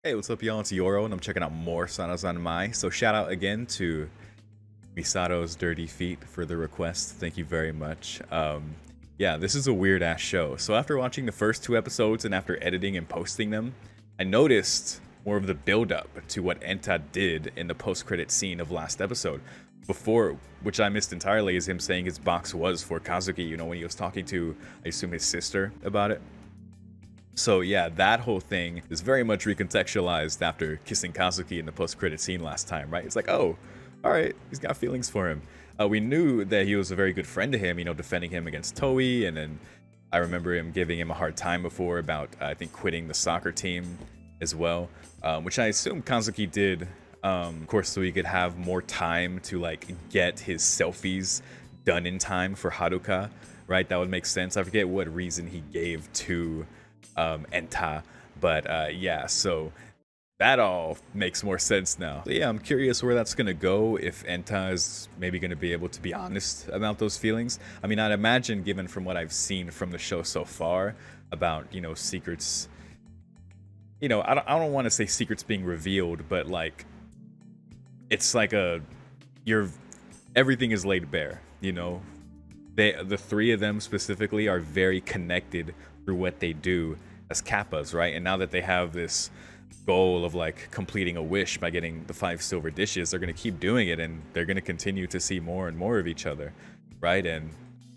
Hey, what's up, y'all? It's YORO, and I'm checking out more Sarazanmai. So shout out again to Misato's Dirty Feet for the request. Thank you very much. Yeah, this is a weird-ass show. So after watching the first two episodes and after editing and posting them, I noticed more of the build-up to what Enta did in the post-credit scene of last episode. Before, which I missed entirely, is him saying his box was for Kazuki, you know, when he was talking to, I assume, his sister about it. So yeah, that whole thing is very much recontextualized after kissing Kazuki in the post-credit scene last time, right? It's like, oh, all right, he's got feelings for him. We knew that he was a very good friend to him, you know, defending him against Toei, and then I remember him giving him a hard time before about, I think, quitting the soccer team as well, which I assume Kazuki did, of course, so he could have more time to, like, get his selfies done in time for Haruka, right? That would make sense. I forget what reason he gave to Enta, but yeah, so that all makes more sense now. So yeah, I'm curious where that's gonna go, if Enta is maybe gonna be able to be honest about those feelings. I mean, I'd imagine, given from what I've seen from the show so far about, you know, secrets, you know, I don't want to say secrets being revealed, but like it's like everything is laid bare, you know. The three of them specifically are very connected through what they do as kappas, right? And now that they have this goal of like completing a wish by getting the 5 silver dishes, they're going to keep doing it, and they're going to continue to see more and more of each other, right? And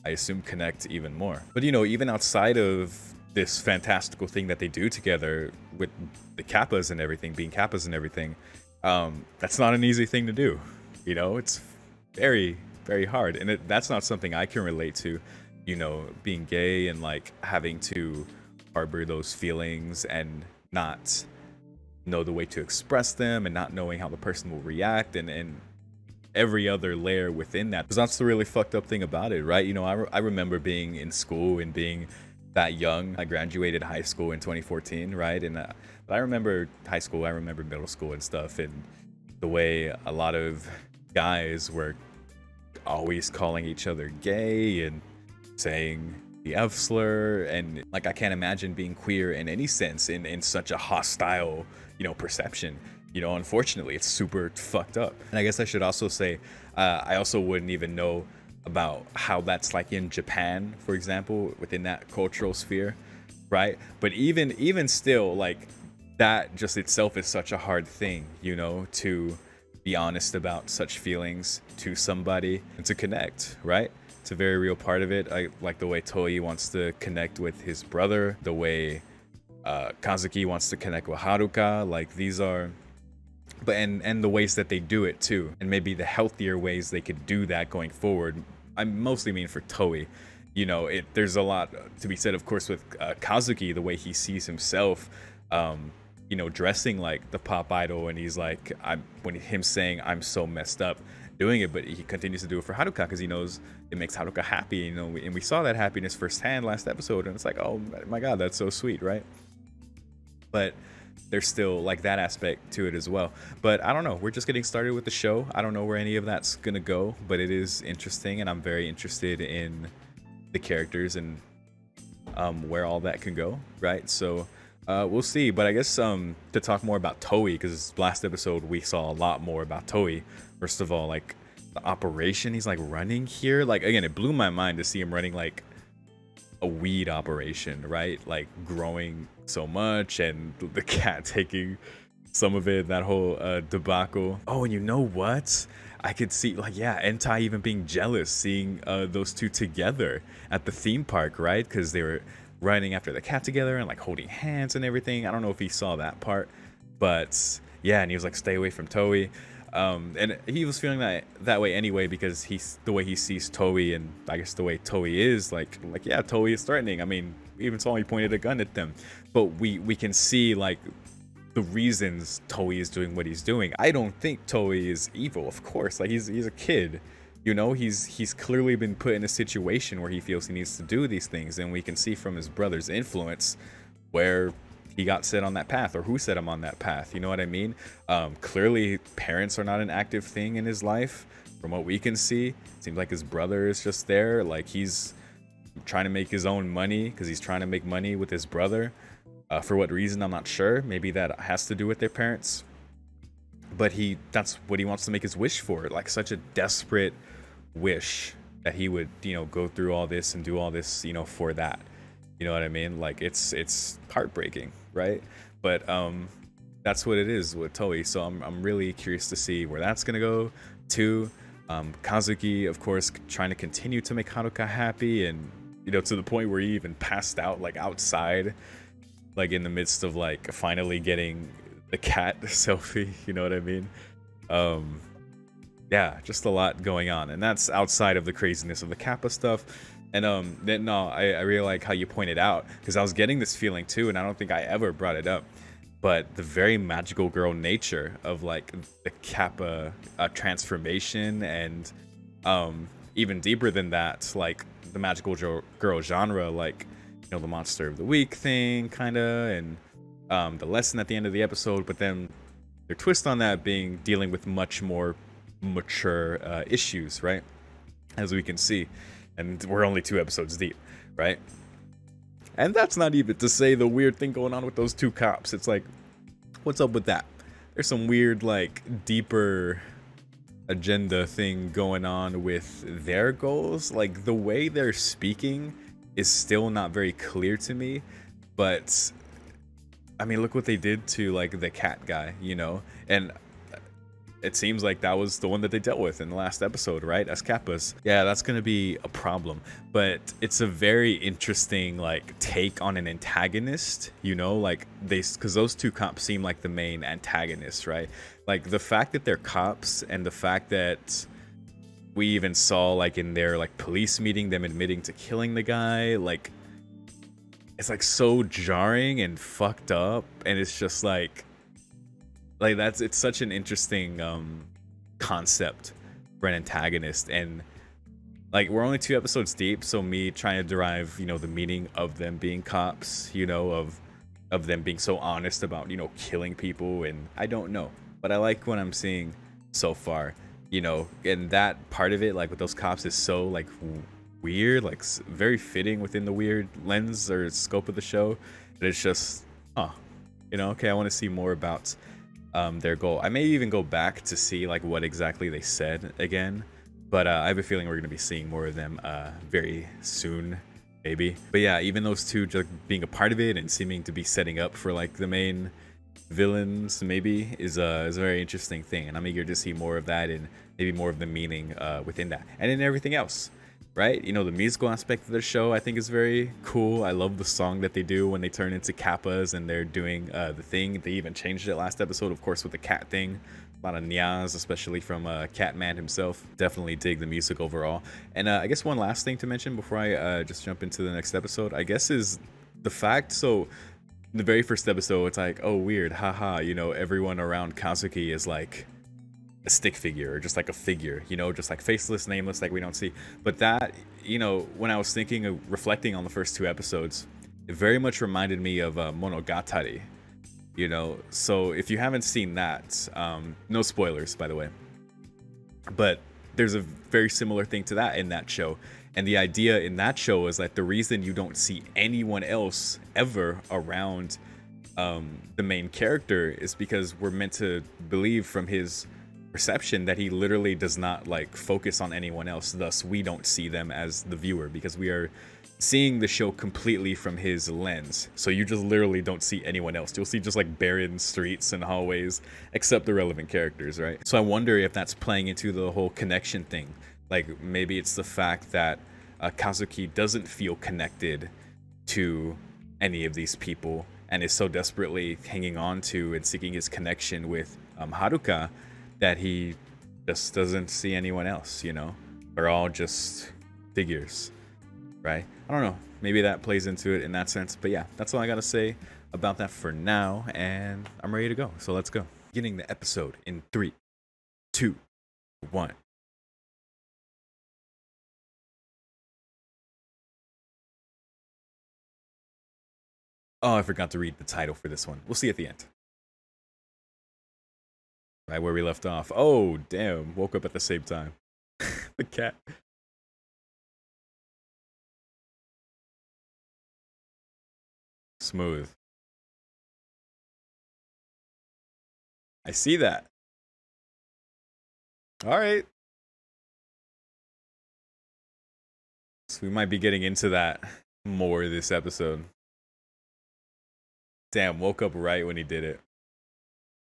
I assume connect even more. But you know, even outside of this fantastical thing that they do together with the kappas and everything, being kappas and everything, that's not an easy thing to do. You know, it's very, very hard, and that's not something I can relate to, you know, being gay and like having to harbor those feelings and not know the way to express them and not knowing how the person will react, and every other layer within that, because that's the really fucked up thing about it, right? You know, I remember being in school and being that young. I graduated high school in 2014, right? And but I remember high school, I remember middle school and stuff, and the way a lot of guys were always calling each other gay and saying the F slur, and like I can't imagine being queer in any sense in such a hostile, you know, perception. You know, unfortunately, it's super fucked up. And I guess I should also say, I also wouldn't even know about how that's like in Japan, for example, within that cultural sphere, right? But even still, like that just itself is such a hard thing, you know, to be honest about such feelings to somebody and to connect, right? It's a very real part of it. I like the way Toei wants to connect with his brother, the way Kazuki wants to connect with Haruka. Like these are, but and the ways that they do it too, and maybe the healthier ways they could do that going forward. I mostly mean for Toei. You know, there's a lot to be said, of course, with Kazuki, the way he sees himself. You know, dressing like the pop idol, and he's like, when him saying I'm so messed up doing it, but he continues to do it for Haruka because he knows it makes Haruka happy, you know, and we saw that happiness firsthand last episode, and it's like, oh my god, that's so sweet, right? But there's still like that aspect to it as well. But I don't know, we're just getting started with the show. I don't know where any of that's gonna go, but it is interesting, and I'm very interested in the characters and where all that can go, right? So we'll see. But I guess to talk more about Toei, because last episode we saw a lot more about Toei. First of all, like the operation he's like running here, like again, it blew my mind to see him running like a weed operation, right? Like growing so much, and the cat taking some of it, that whole debacle. Oh, and you know what? I could see, like, yeah, Entai even being jealous seeing those two together at the theme park, right? Because they were running after the cat together and like holding hands and everything. I don't know if he saw that part, but yeah, and he was like, stay away from Toei. And he was feeling that way anyway, because the way he sees Toei, and I guess the way Toei is, like yeah, Toei is threatening. I mean, we even saw he pointed a gun at them, but we can see like the reasons Toei is doing what he's doing. I don't think Toei is evil, of course. Like he's a kid, you know. He's clearly been put in a situation where he feels he needs to do these things, and we can see from his brother's influence where he got set on that path, or who set him on that path, you know what I mean? Clearly parents are not an active thing in his life from what we can see. It seems like his brother is just there, like he's trying to make his own money because he's trying to make money with his brother. For what reason, I'm not sure. Maybe that has to do with their parents. But that's what he wants to make his wish for. Like such a desperate wish that he would, go through all this and do all this, for that. You know what I mean? Like it's heartbreaking, right? But that's what it is with Toei. So I'm really curious to see where that's gonna go. Too, Kazuki, of course, trying to continue to make Haruka happy, and to the point where he even passed out like outside, like in the midst of like finally getting the cat selfie. You know what I mean? Yeah, just a lot going on, and that's outside of the craziness of the Kappa stuff. And then no, I really like how you pointed out, because I was getting this feeling too, and I don't think I ever brought it up, but the very magical girl nature of like the Kappa transformation, and even deeper than that, like the magical girl genre, like the monster of the week thing, kind of, and the lesson at the end of the episode, but then their twist on that being dealing with much more mature issues, right? As we can see, and we're only 2 episodes deep, right? And that's not even to say the weird thing going on with those 2 cops. It's like, what's up with that? There's some weird, like, deeper agenda thing going on with their goals. Like, the way they're speaking is still not very clear to me, but I mean, look what they did to like the cat guy, and it seems like that was the one that they dealt with in the last episode, right? As Kappas. Yeah, that's gonna be a problem, but it's a very interesting like take on an antagonist, like because those 2 cops seem like the main antagonists, right? Like the fact that they're cops, and the fact that we even saw like in their like police meeting them admitting to killing the guy, like it's like so jarring and fucked up, and it's just like it's such an interesting concept for an antagonist. And like we're only 2 episodes deep, so me trying to derive the meaning of them being cops, of them being so honest about killing people, and I don't know, but I like what I'm seeing so far, and that part of it, like with those cops, is so like weird, like very fitting within the weird lens or scope of the show. But it's just okay, I want to see more about their goal. I may even go back to see like what exactly they said again, but I have a feeling we're going to be seeing more of them very soon, maybe. But yeah, even those 2 just being a part of it and seeming to be setting up for like the main villains maybe is a very interesting thing, and I'm eager to see more of that, and maybe more of the meaning within that, and in everything else, right? The musical aspect of the show I think is very cool. I love the song that they do when they turn into Kappas and they're doing the thing. They even changed it last episode, of course, with the cat thing. A lot of nyas, especially from Catman himself. Definitely dig the music overall. And I guess one last thing to mention before I just jump into the next episode, I guess, is the fact, so in the very first episode, it's like, oh, weird, haha, everyone around Kazuki is like a stick figure, or just like a figure, just like faceless, nameless, like we don't see. But that, when I was thinking of reflecting on the first 2 episodes, it very much reminded me of Monogatari, so if you haven't seen that, no spoilers, by the way, but there's a very similar thing to that in that show. And the idea in that show is that the reason you don't see anyone else ever around the main character is because we're meant to believe from his perception that he literally does not like focus on anyone else. Thus, we don't see them as the viewer, because we are seeing the show completely from his lens. So you just literally don't see anyone else. You'll see just like barren streets and hallways, except the relevant characters, right? So I wonder if that's playing into the whole connection thing. Like maybe it's the fact that Kazuki doesn't feel connected to any of these people, and is so desperately hanging on to and seeking his connection with Haruka, that he just doesn't see anyone else, They're all just figures, right? I don't know. Maybe that plays into it in that sense. But yeah, that's all I got to say about that for now. And I'm ready to go. So let's go. Beginning the episode in 3, 2, 1. Oh, I forgot to read the title for this one. We'll see at the end. Right where we left off. Oh, damn. Woke up at the same time. The cat. Smooth. I see that. All right. So we might be getting into that more this episode. Damn, woke up right when he did it.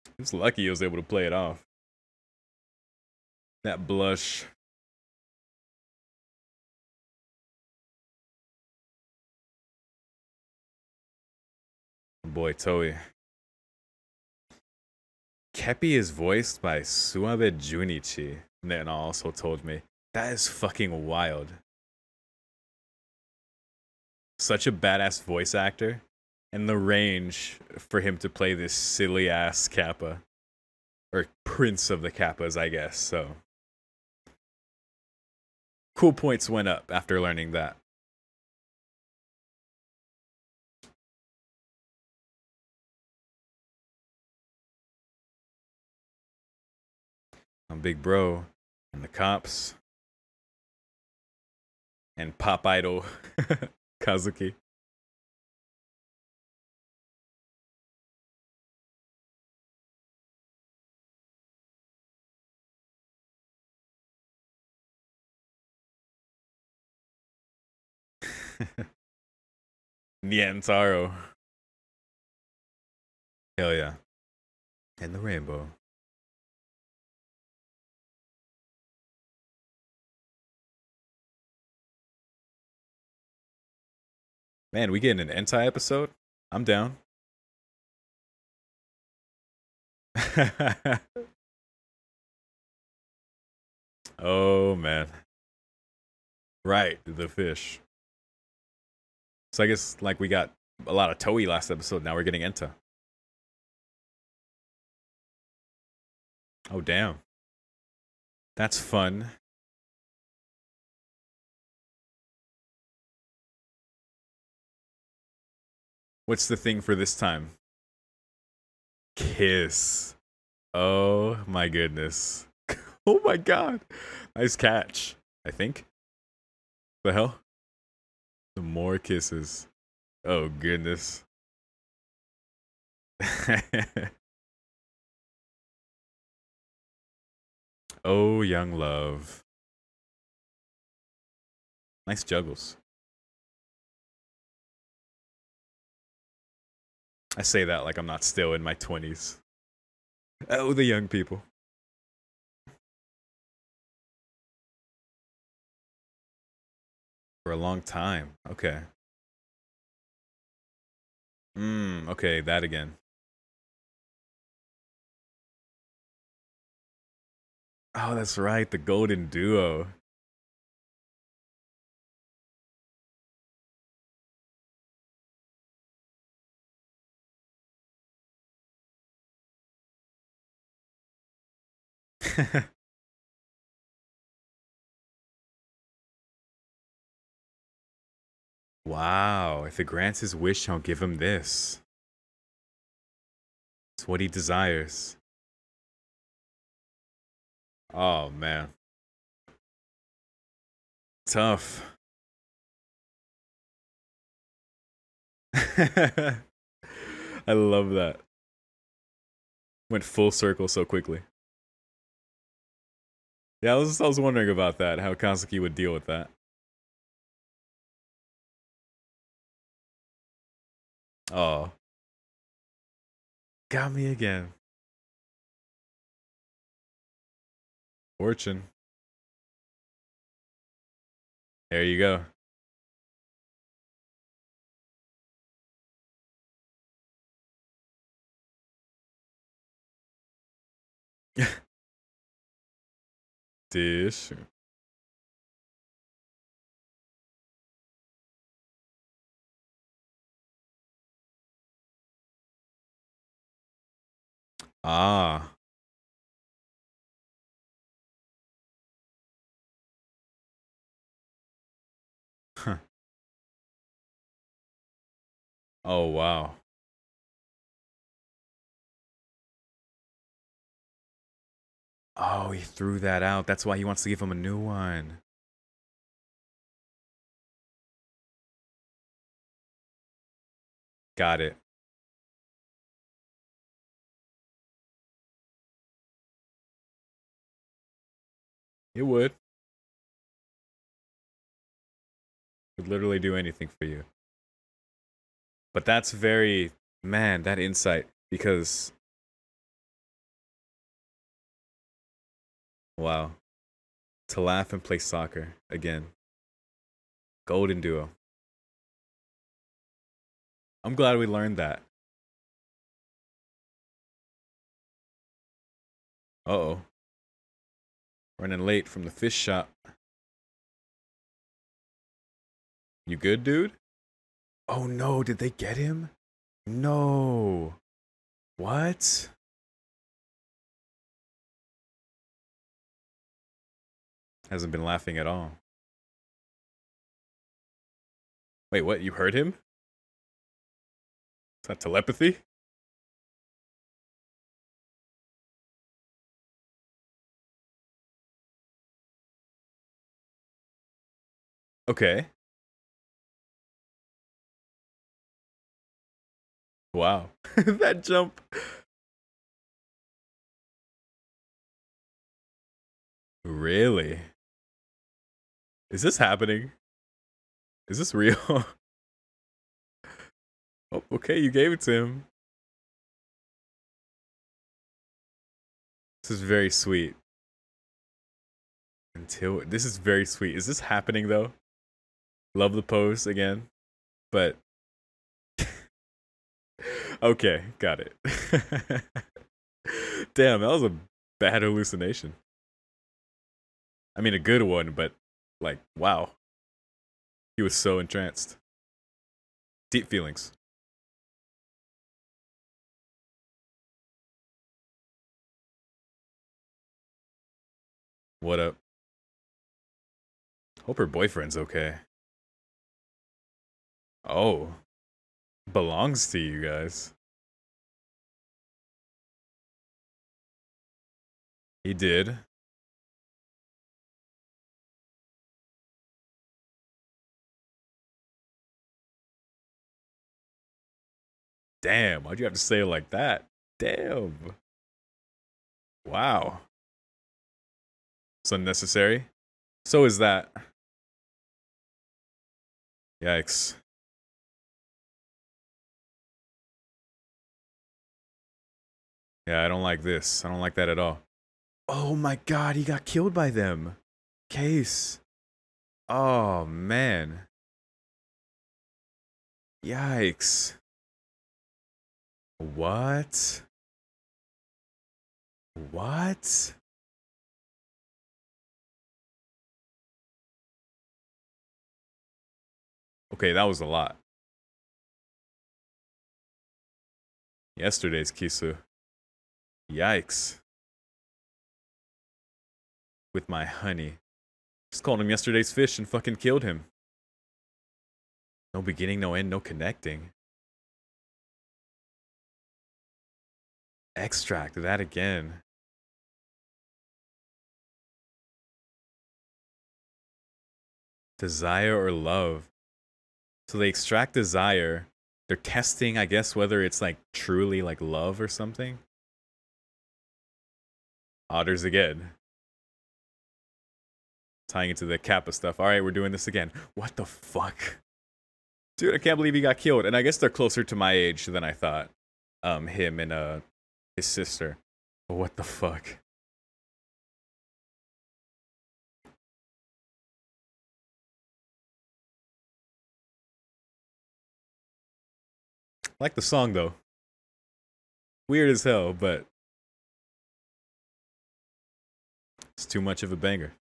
He was lucky he was able to play it off. That blush. Boy, Toei. Kepi is voiced by Suabe Junichi. Nana also told me. That is fucking wild. Such a badass voice actor. And the range for him to play this silly ass Kappa. Or Prince of the Kappas, I guess, so. Cool points went up after learning that. I'm Big Bro. And the cops. And Pop Idol Kazuki. Nientaro. Hell yeah. And the rainbow. Man, we getting an Entai episode? I'm down. Oh, man. Right, the fish. So I guess, like, we got a lot of Toei last episode. Now we're getting Enta. Oh, damn. That's fun. What's the thing for this time? Kiss. Oh, my goodness. Oh, my God. Nice catch, I think. The hell? The more kisses. Oh, goodness. Oh, young love. Nice juggles. I say that like I'm not still in my 20s. Oh, the young people. For a long time. Okay. Okay, that again. Oh, that's right, the golden duo. Wow, if it grants his wish, I'll give him this. It's what he desires. Oh, man. Tough. I love that. Went full circle so quickly. Yeah, I was wondering about that, how Kazuki would deal with that. Oh. Got me again. Fortune. There you go. Dish. Ah. Huh. Oh, wow. Oh, he threw that out. That's why he wants to give him a new one. Got it. It would. Would literally do anything for you. But that's very, man, that insight, because wow. To laugh and play soccer again. Golden duo. I'm glad we learned that. Uh-oh. Running late from the fish shop. You good, dude? Oh no, did they get him? No. What? Hasn't been laughing at all. Wait, what? You heard him? Is that telepathy? Okay. Wow. That jump. Really? Is this happening? Is this real? Oh, okay, you gave it to him. This is very sweet. Until this is very sweet. Is this happening though? Love the pose again, but okay, got it. Damn, that was a bad hallucination. I mean, a good one, but like, wow. He was so entranced. Deep feelings. What up? Hope her boyfriend's okay. Oh, belongs to you guys. He did. Damn, why'd you have to say it like that? Damn. Wow. It's unnecessary. So is that. Yikes. Yeah, I don't like this. I don't like that at all. Oh my god, he got killed by them. Case. Oh man. Yikes. What? What? Okay, that was a lot. Yesterday's Kisu. Yikes. With my honey. Just called him yesterday's fish and fucking killed him. No beginning, no end, no connecting. Extract that again. Desire or love. So they extract desire. They're testing, I guess, whether it's like truly like love or something. Otters again. Tying into the Kappa stuff. Alright, we're doing this again. What the fuck? Dude, I can't believe he got killed. And I guess they're closer to my age than I thought. Him and his sister. But what the fuck? Like the song though. Weird as hell, but it's too much of a banger.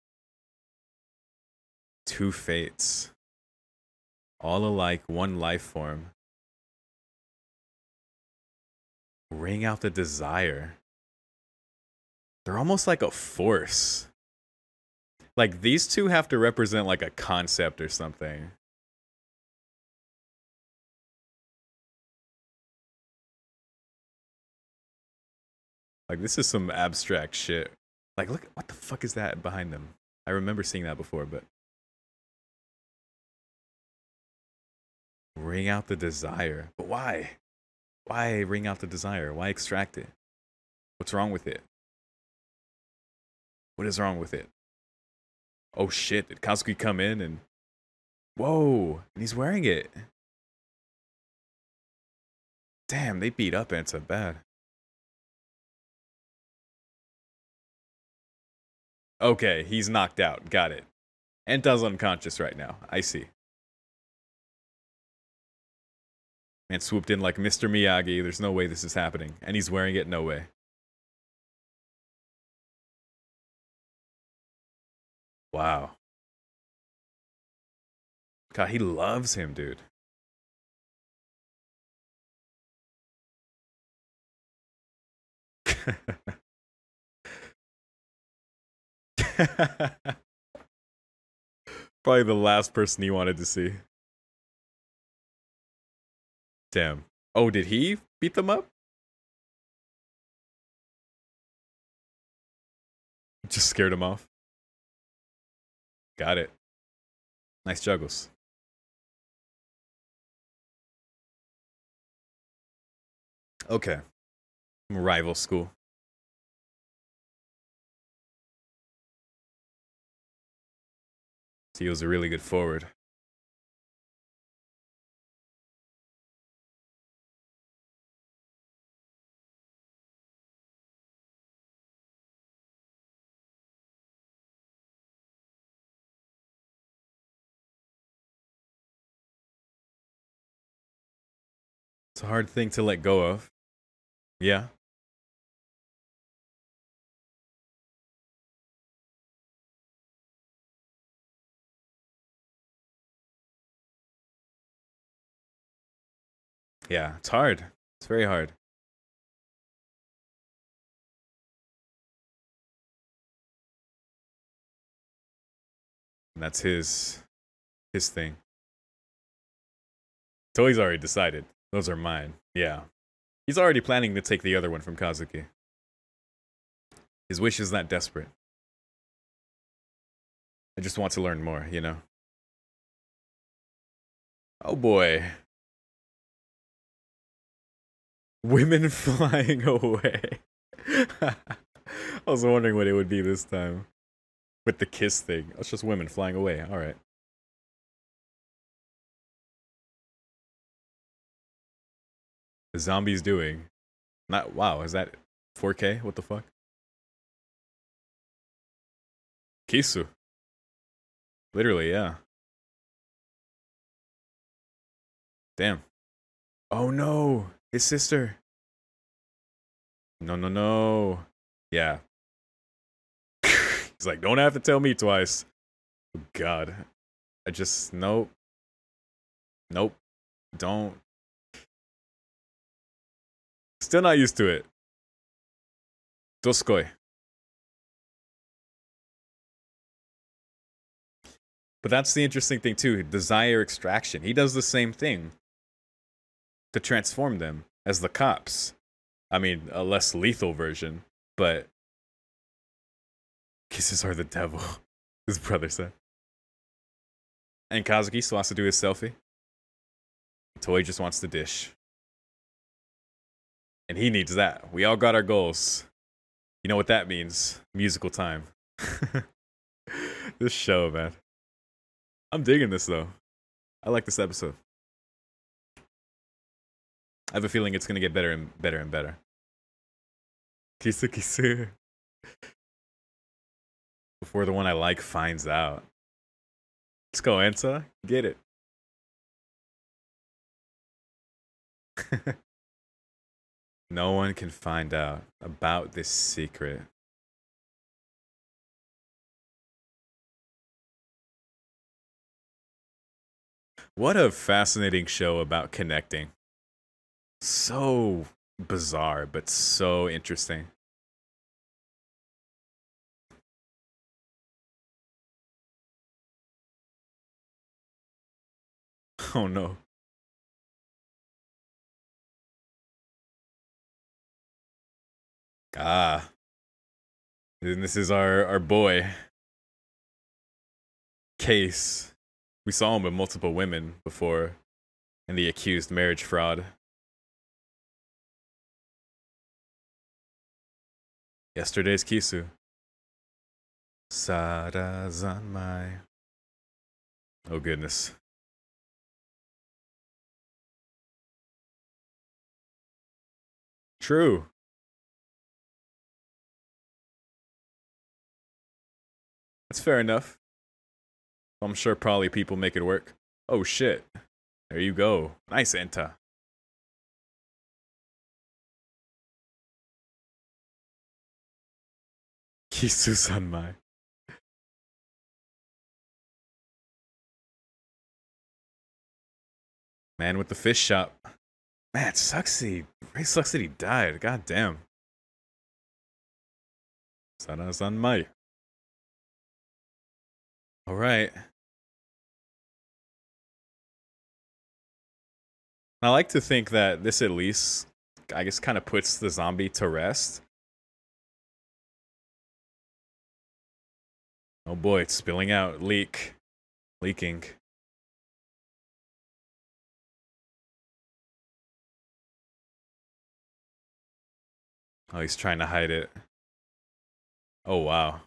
Two fates. All alike, one life form. Ring out the desire. They're almost like a force. Like these two have to represent like a concept or something. Like this is some abstract shit. Like look, what the fuck is that behind them? I remember seeing that before, but ring out the desire. But why? Why ring out the desire? Why extract it? What's wrong with it? What is wrong with it? Oh shit, did Kazuki come in and... Whoa, and he's wearing it. Damn, they beat up Anta bad. Okay, he's knocked out. Got it. Enta's unconscious right now. I see. Man swooped in like Mr. Miyagi. There's no way this is happening. And he's wearing it? No way. Wow. God, he loves him, dude. Probably the last person he wanted to see. Damn. Oh, did he beat them up? Just scared him off. Got it. Nice juggles. Okay. Rival school. So he was a really good forward. It's a hard thing to let go of. Yeah. Yeah, it's hard. It's very hard. And that's his thing. Toei's already decided. Those are mine. Yeah. He's already planning to take the other one from Kazuki. His wish is not desperate. I just want to learn more, you know? Oh boy. Women flying away. I was wondering what it would be this time. With the kiss thing. It's just women flying away. Alright. The zombie's doing. Not wow, is that 4K? What the fuck? Kisu. Literally, yeah. Damn. Oh no! His sister. No, no, no. Yeah. He's like, don't have to tell me twice. Oh, God. I just, nope. Nope. Don't. Still not used to it. Doskoi. But that's the interesting thing too. Desire extraction. He does the same thing to transform them as the cops. I mean, a less lethal version, but kisses are the devil, his brother said. And Kazuki still wants to do his selfie. Toei just wants to dish. And he needs that. We all got our goals. You know what that means. Musical time. This show, man. I'm digging this, though. I like this episode. I have a feeling it's going to get better and better and better. Kisu kisu. Before the one I like finds out. Let's go, Anta. Get it. No one can find out about this secret. What a fascinating show about connecting. So bizarre, but so interesting. Oh no. Ah. And this is our boy. Case. We saw him with multiple women before in the accused marriage fraud. Yesterday's Kisu. Sarazanmai. Oh goodness. True. That's fair enough. I'm sure probably people make it work. Oh shit. There you go. Nice Enta. Kisu-sanmai. Man with the fish shop. Man, it sucks that he, it sucks that he died. God damn. Sarazanmai. Alright. I like to think that this at least, I guess, kind of puts the zombie to rest. Oh boy, it's spilling out. Leak. Leaking. Oh, he's trying to hide it. Oh, wow.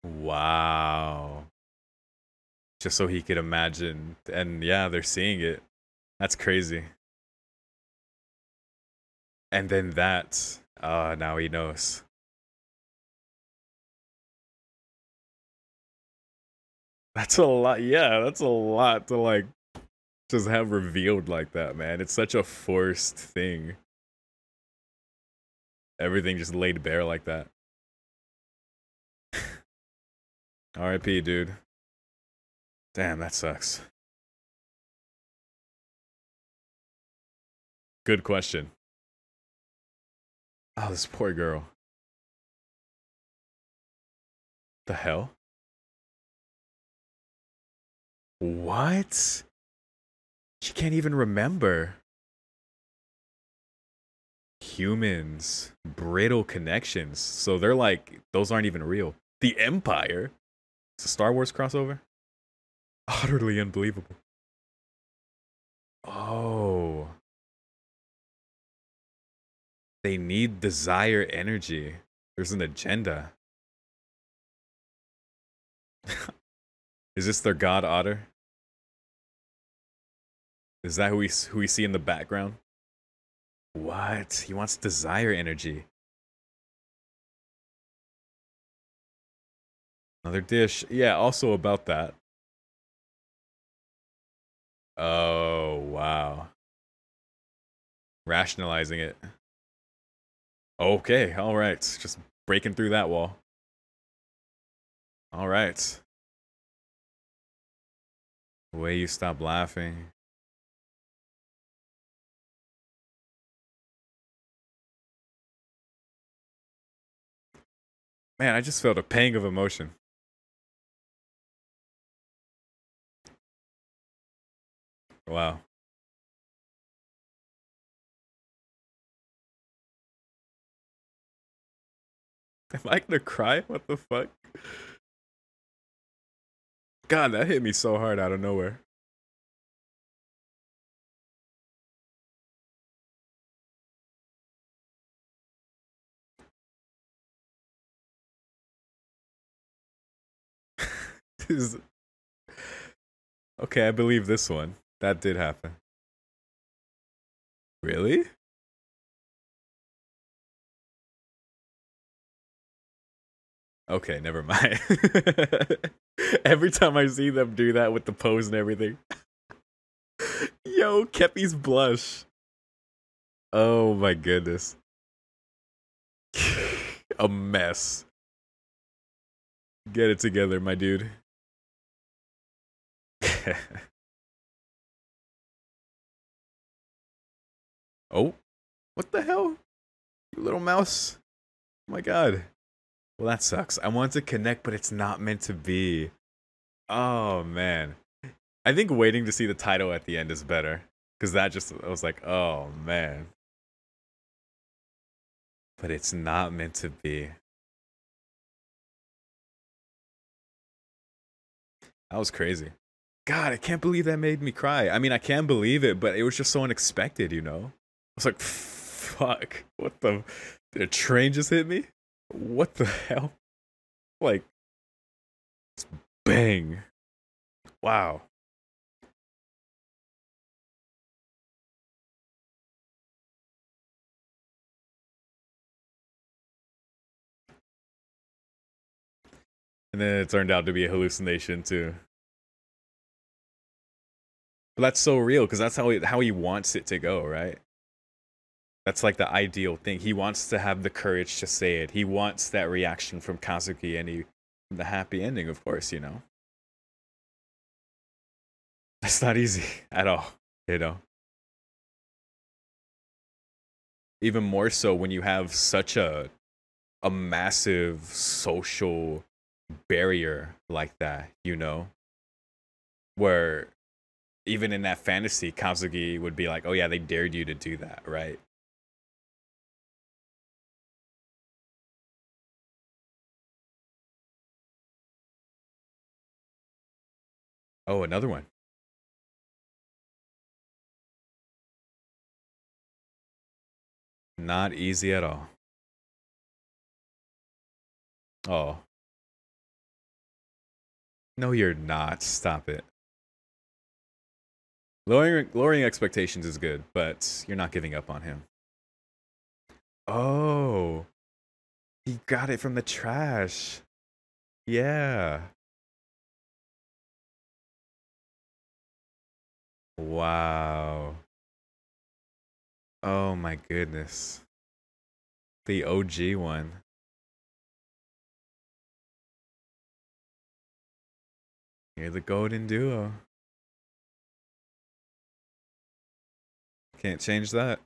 Wow. Just so he could imagine. And yeah, they're seeing it. That's crazy. And then that. Now he knows. That's a lot. Yeah, that's a lot to like just have revealed like that, man. It's such a forced thing. Everything just laid bare like that. RIP, dude. Damn, that sucks. Good question. Oh, this poor girl. The hell? What? She can't even remember. Humans. Brittle connections. So they're like, those aren't even real. The Empire? It's a Star Wars crossover? Utterly unbelievable. Oh. They need desire energy. There's an agenda. Is this their god otter? Is that who we see in the background? What? He wants desire energy. Another dish. Yeah, also about that. Oh, wow. Rationalizing it. Okay, alright. Just breaking through that wall. Alright. The way you stop laughing. Man, I just felt a pang of emotion. Wow. Am I gonna cry? What the fuck? God, that hit me so hard out of nowhere. Okay, I believe this one. That did happen. Really? Okay, never mind. Every time I see them do that with the pose and everything. Yo, Kepi's blush. Oh my goodness. A mess. Get it together, my dude. Oh, what the hell? You little mouse. Oh my god. Well, that sucks. I want to connect, but it's not meant to be. Oh man. I think waiting to see the title at the end is better. Because that just, I was like, oh man. But it's not meant to be. That was crazy. God, I can't believe that made me cry. I mean, I can believe it, but it was just so unexpected, you know? I was like, fuck, what the? Did a train just hit me? What the hell? Like, bang. Wow. And then it turned out to be a hallucination too. But that's so real because that's how he wants it to go, right? That's like the ideal thing. He wants to have the courage to say it. He wants that reaction from Kazuki and the happy ending, of course, you know. That's not easy at all, you know. Even more so when you have such a massive social barrier like that, you know, where even in that fantasy, Kazuki would be like, "Oh yeah, they dared you to do that, right?" Oh, another one. Not easy at all. Oh, no, you're not. Stop it. Lowering expectations is good, but you're not giving up on him. Oh, he got it from the trash. Yeah. Wow. Oh my goodness. The OG one. You're the golden duo. Can't change that.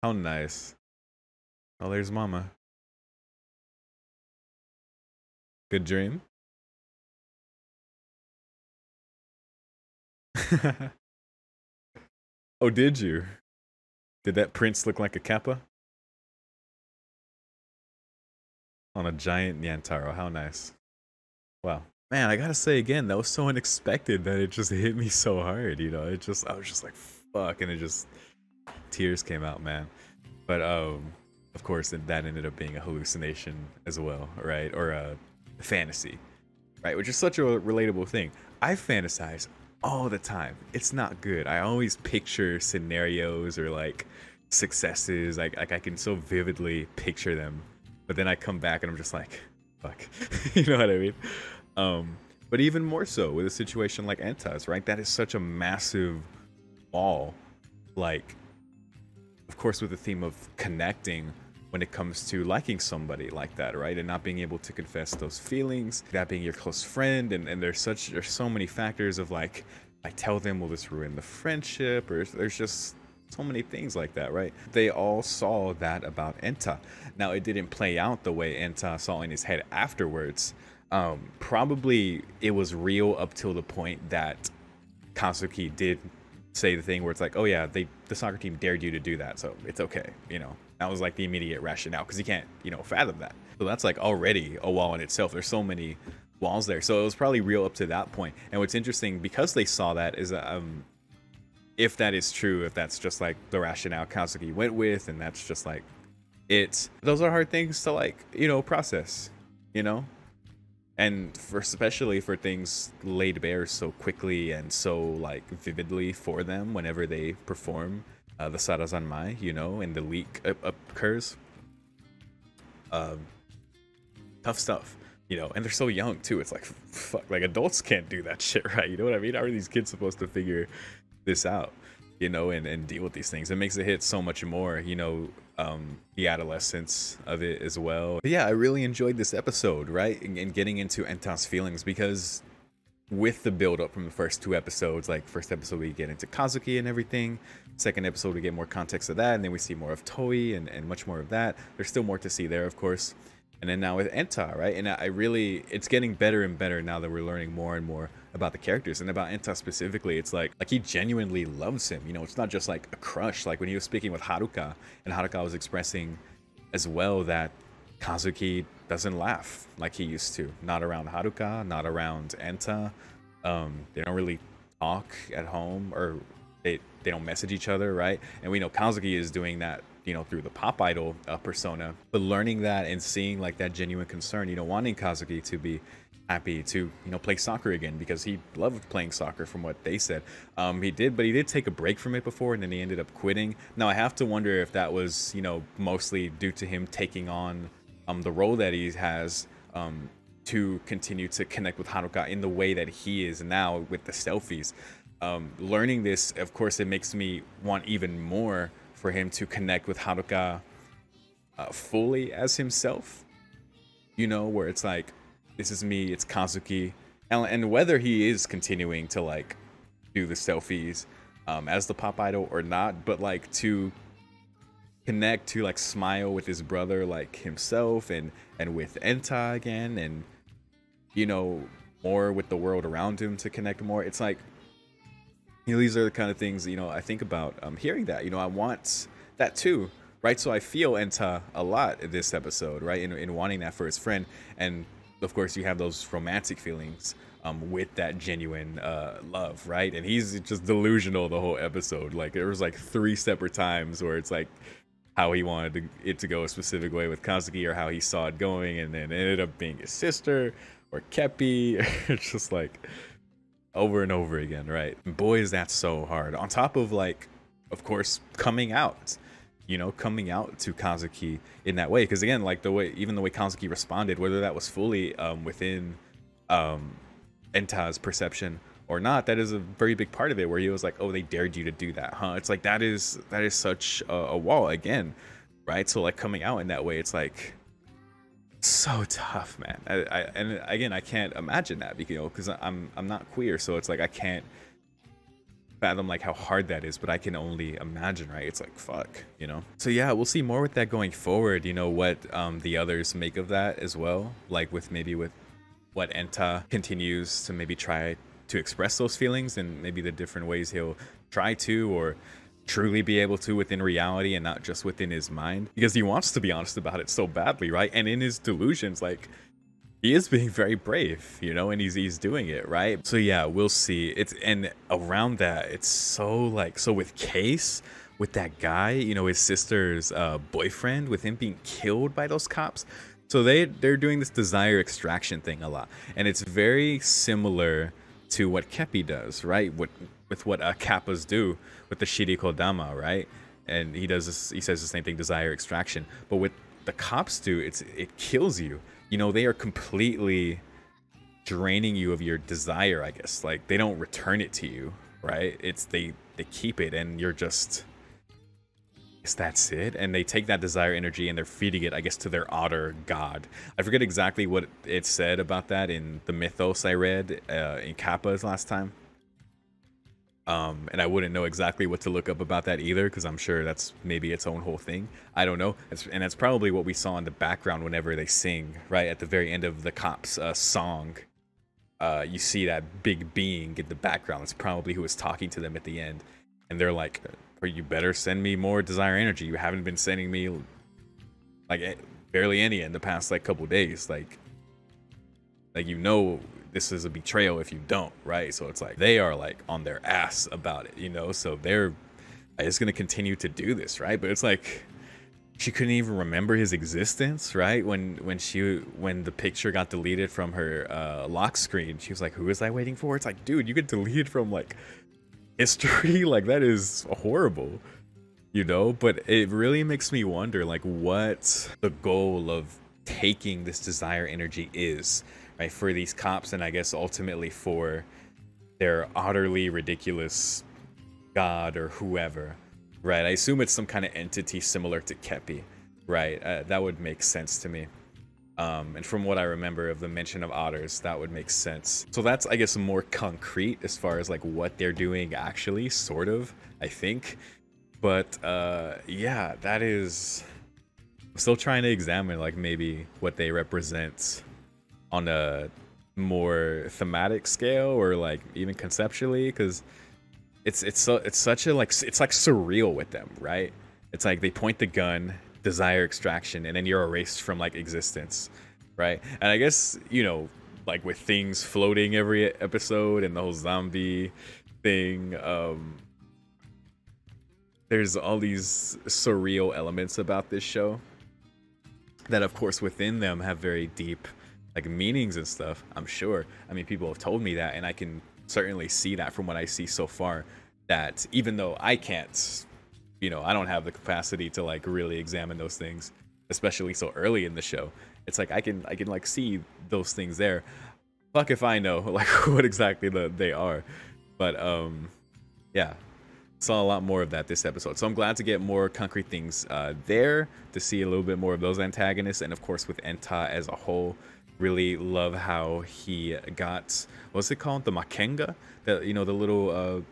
How nice. Oh, there's mama. Good dream. Oh, did you? Did that prince look like a kappa? On a giant Nyantaro. How nice. Wow. Man, I gotta say again, that was so unexpected that it just hit me so hard, you know? I was just like, fuck, and it just, tears came out, man. But, of course, that ended up being a hallucination as well, right? Or a fantasy, right? Which is such a relatable thing. I fantasize all the time. It's not good. I always picture scenarios or like successes. Like I can so vividly picture them, but then I come back and I'm just like, fuck. You know what I mean? But even more so with a situation like Enta's, right? That is such a massive wall. Like, of course, with the theme of connecting when it comes to liking somebody like that, right? And not being able to confess those feelings, that being your close friend, and there's so many factors of like, I tell them, will this ruin the friendship? Or there's just so many things like that, right? They all saw that about Enta. Now, it didn't play out the way Enta saw in his head afterwards. Probably it was real up till the point that Kazuki did say the thing where it's like, oh yeah, the soccer team dared you to do that, so it's okay, you know. That was like the immediate rationale because you can't, you know, fathom that. So that's like already a wall in itself. There's so many walls there. So it was probably real up to that point. And what's interesting, because they saw that, is if that is true, if that's just like the rationale Kazuki went with, and that's just like those are hard things to like, you know, process, you know. And especially for things laid bare so quickly and so like vividly for them whenever they perform the Sarazanmai, you know, and the leak occurs. Tough stuff, you know, and they're so young too. It's like, fuck, like adults can't do that shit, right? You know what I mean? How are these kids supposed to figure this out, you know, and deal with these things? It makes it hit so much more, you know, the adolescence of it as well. But yeah, I really enjoyed this episode, right? And getting into Enta's feelings, because with the build up from the first two episodes, like first episode we get into Kazuki and everything, second episode we get more context of that, and then we see more of Toei and much more of that. There's still more to see there, of course. And then now with Enta, right? And it's getting better and better now that we're learning more and more about the characters. And about Enta specifically, it's like he genuinely loves him. You know, it's not just like a crush. Like when he was speaking with Haruka, and Haruka was expressing as well that Kazuki doesn't laugh like he used to. Not around Haruka, not around Enta. They don't really talk at home, or they don't message each other, right? And we know Kazuki is doing that, you know, through the pop idol persona. But learning that and seeing like that genuine concern, you know, wanting Kazuki to be happy to, you know, play soccer again, because he loved playing soccer from what they said. He did take a break from it before, and then he ended up quitting. Now I have to wonder if that was, you know, mostly due to him taking on the role that he has, to continue to connect with Haruka in the way that he is now with the selfies. Learning this, of course, it makes me want even more for him to connect with Haruka fully as himself, you know, where it's like, this is me, it's Kazuki, and whether he is continuing to like do the selfies as the pop idol or not, but like to connect, to like smile with his brother like himself, and with Enta again, and, you know, more with the world around him, to connect more. It's like, you know, these are the kind of things, you know, I think about hearing that, you know, I want that too, right? So I feel Enta a lot in this episode, right, in wanting that for his friend. And of course you have those romantic feelings with that genuine love, right? And he's just delusional the whole episode. Like, there was like 3 separate times where it's like how he wanted it to go a specific way with Kazuki, or how he saw it going, and then it ended up being his sister or Keppi. It's just like over and over again, right? And boy, is that so hard. On top of, like, of course, coming out, you know, coming out to Kazuki in that way. Because again, like, even the way Kazuki responded, whether that was fully within Enta's perception or not, that is a very big part of it, where he was like, oh, they dared you to do that, huh? It's like, that is such a wall again, right? So like, coming out in that way, it's like so tough, man. And again, I can't imagine that, because, you know, because I'm not queer, so it's like I can't fathom like how hard that is, but I can only imagine, right? It's like, fuck, you know. So yeah, we'll see more with that going forward, you know, what the others make of that as well, like with what Enta continues to maybe try to express those feelings, and maybe the different ways he'll try to, or truly be able to, within reality and not just within his mind, because he wants to be honest about it so badly, right? And in his delusions, like, he is being very brave, you know, and he's doing it, right? So yeah, we'll see. And around that, it's so like, so with Case, with that guy, you know, his sister's boyfriend, with him being killed by those cops. So they're doing this desire extraction thing a lot, and it's very similar to what Keppi does, right? With what Kappas do with the Shiriko Dama, right? And he says the same thing, desire extraction. But what the cops do, it kills you. You know, they are completely draining you of your desire, I guess. Like, they don't return it to you, right? They keep it, and you're just, I guess that's it. And they take that desire energy and they're feeding it, I guess, to their otter god. I forget exactly what it said about that in the mythos I read in Kappa's last time. And I wouldn't know exactly what to look up about that either, because I'm sure that's maybe its own whole thing. I don't know. And that's probably what we saw in the background whenever they sing, right? At the very end of the cops' song. You see that big being in the background. It's probably who was talking to them at the end. And they're like, you better send me more desire energy. You haven't been sending me like barely any in the past like couple days. Like, you know, this is a betrayal if you don't, right? So it's like, they are like on their ass about it, you know? So they're just gonna continue to do this, right? But it's like, she couldn't even remember his existence, right? When the picture got deleted from her lock screen, she was like, who is I waiting for? It's like, dude, you get deleted from like history. Like, that is horrible, you know? But it really makes me wonder, like, what the goal of taking this desire energy is, right, for these cops, and I guess ultimately for their utterly ridiculous god or whoever, right? I assume it's some kind of entity similar to Keppi, right? That would make sense to me. And from what I remember of the mention of otters, that would make sense. So that's, I guess, more concrete as far as like what they're doing actually, sort of, I think. But yeah, that is, I'm still trying to examine like maybe what they represent on a more thematic scale, or like even conceptually, because it's such a like, it's like surreal with them, right? It's like they point the gun desire extraction, and then you're erased from like existence, right? And I guess, you know, like with things floating every episode and the whole zombie thing, there's all these surreal elements about this show that of course within them have very deep like meanings and stuff, I'm sure. I mean, people have told me that, and I can certainly see that from what I see so far, that even though I can't, you know, I don't have the capacity to like really examine those things, especially so early in the show. It's like I can like see those things there. Fuck if I know like what exactly they are. But yeah, saw a lot more of that this episode, so I'm glad to get more concrete things there, to see a little bit more of those antagonists, and of course with Enta as a whole. Really love how he got, what's it called, the makenga, the, you know, the little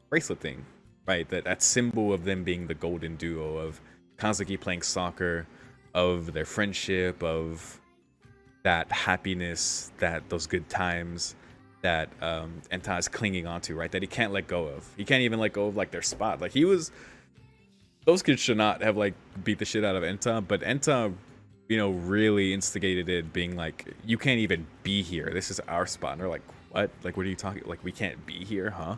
bracelet thing, right? That symbol of them being the golden duo, of Kazuki playing soccer, of their friendship, of that happiness, that those good times that Enta is clinging onto, right? That he can't let go of. He can't even let go of like their spot. Like he was, those kids should not have like beat the shit out of Enta, but Enta, you know, really instigated it, being like, you can't even be here. This is our spot. And they're like, what? Like, what are you talking? Like, we can't be here, huh?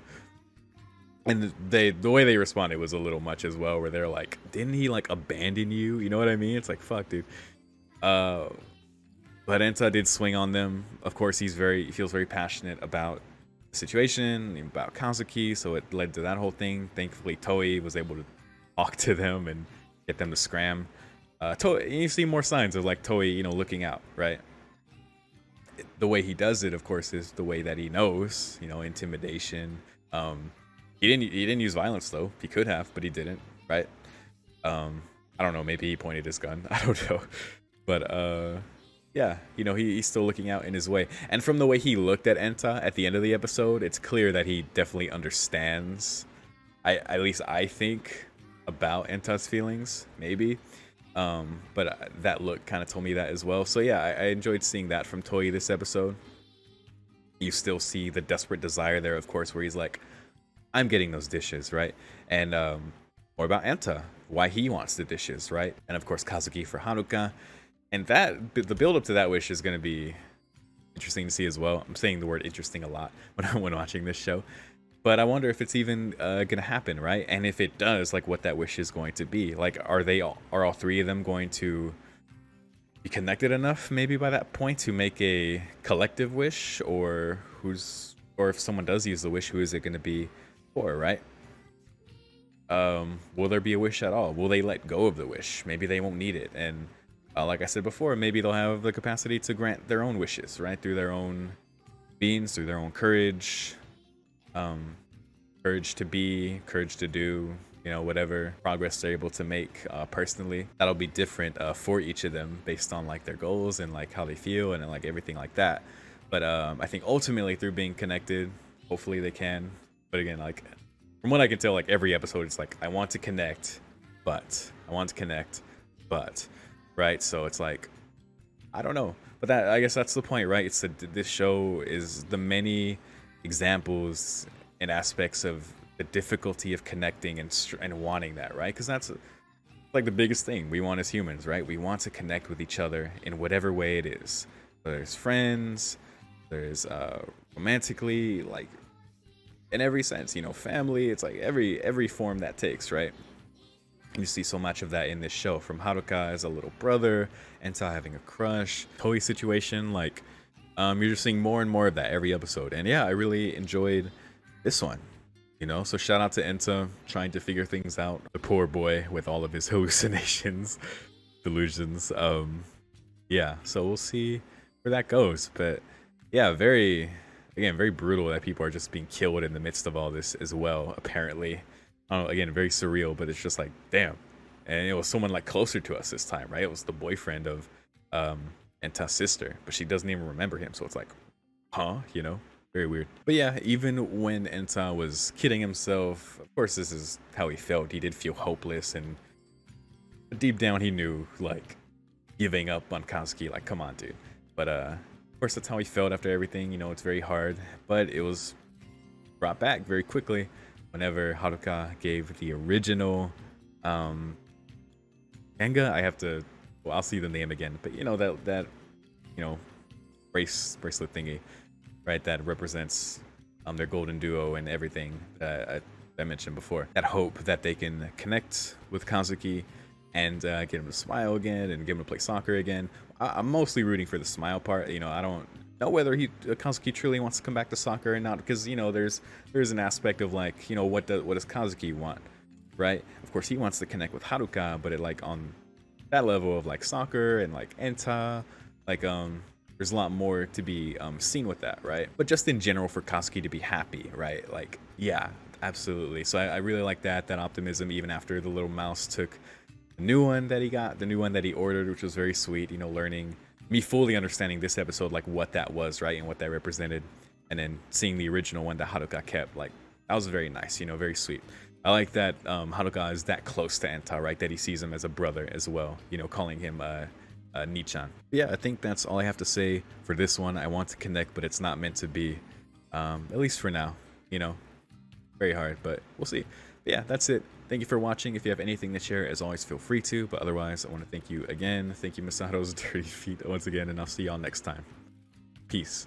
And the way they responded was a little much as well, where they're like, didn't he like abandon you? You know what I mean? It's like, fuck, dude. But Enta did swing on them. Of course, he feels very passionate about the situation, about Kazuki, so it led to that whole thing. Thankfully, Toei was able to talk to them and get them to scram. You see more signs of like Toei, you know, looking out, right? The way he does it, of course, is the way that he knows, you know, intimidation. He didn't use violence though. He could have, but he didn't, right? I don't know, maybe he pointed his gun. I don't know. But yeah, you know, he's still looking out in his way. And from the way he looked at Enta at the end of the episode, it's clear that he definitely understands, at least I think, about Enta's feelings, maybe. But that look kind of told me that as well. So yeah, I enjoyed seeing that from Toei this episode. You still see the desperate desire there, of course, where he's like, I'm getting those dishes, right? And more about Enta, why he wants the dishes, right? And of course, Kazuki for Haruka. And that, the build up to that wish is going to be interesting to see as well. I'm saying the word interesting a lot when watching this show. But I wonder if it's even gonna happen, right? And if it does, like what that wish is going to be. Like, are all three of them going to be connected enough, maybe by that point, to make a collective wish? Or if someone does use the wish, who is it gonna be for, right? Will there be a wish at all? Will they let go of the wish? Maybe they won't need it. And like I said before, maybe they'll have the capacity to grant their own wishes, right? Through their own beings, through their own courage. Courage to be, courage to do, you know, whatever progress they're able to make personally. That'll be different for each of them based on like their goals and like how they feel and like everything like that. But I think ultimately through being connected, hopefully they can. But again, like from what I can tell, like every episode, it's like, I want to connect, but right? So it's like, I don't know. But that, I guess that's the point, right? It's that this show is the many examples and aspects of the difficulty of connecting and wanting that, right? Because that's like the biggest thing we want as humans, right? We want to connect with each other in whatever way it is. Whether it's friends, there's romantically, like in every sense, you know, family. It's like every form that takes, right? You see so much of that in this show, from Haruka as a little brother, Enta having a crush, Toei situation, like you're just seeing more and more of that every episode. And yeah, I really enjoyed this one, you know? So shout out to Enta trying to figure things out. The poor boy with all of his hallucinations, delusions. Yeah, so we'll see where that goes. But yeah, very brutal that people are just being killed in the midst of all this as well, apparently. Again, very surreal, but it's just like, damn. And it was someone like closer to us this time, right? It was the boyfriend of Enta's sister, but she doesn't even remember him. So it's like, huh, you know? Very weird. But yeah, even when Enta was kidding himself, of course this is how he felt. He did feel hopeless, and deep down he knew, like, giving up on Kazuki, like, come on, dude. But of course that's how he felt after everything. You know, it's very hard, but it was brought back very quickly whenever Haruka gave the original Genga, I have to, well, I'll see the name again, but you know, that you know, bracelet thingy, right, that represents their golden duo and everything that I mentioned before. That hope that they can connect with Kazuki and get him to smile again and get him to play soccer again. I'm mostly rooting for the smile part. You know, I don't know whether Kazuki truly wants to come back to soccer or not, because you know there's an aspect of like, you know, what does Kazuki want, right? Of course he wants to connect with Haruka, but it like on that level of like soccer and like Enta, like there's a lot more to be seen with that, right? But just in general for Kazuki to be happy, right? Like, yeah, absolutely. So I really like that optimism, even after the little mouse took the new one that he got, the new one that he ordered, which was very sweet, you know, learning, me fully understanding this episode, like what that was, right? And what that represented. And then seeing the original one that Haruka kept, like that was very nice, you know, very sweet. I like that Haruka is that close to Enta, right? That he sees him as a brother as well, you know, calling him Nichan. Yeah, I think that's all I have to say for this one. I want to connect, but it's not meant to be, at least for now, you know, very hard, but we'll see. But yeah, that's it. Thank you for watching. If you have anything to share, as always, feel free to, but otherwise, I want to thank you again. Thank you, Misato's Dirty Feet, once again, and I'll see y'all next time. Peace.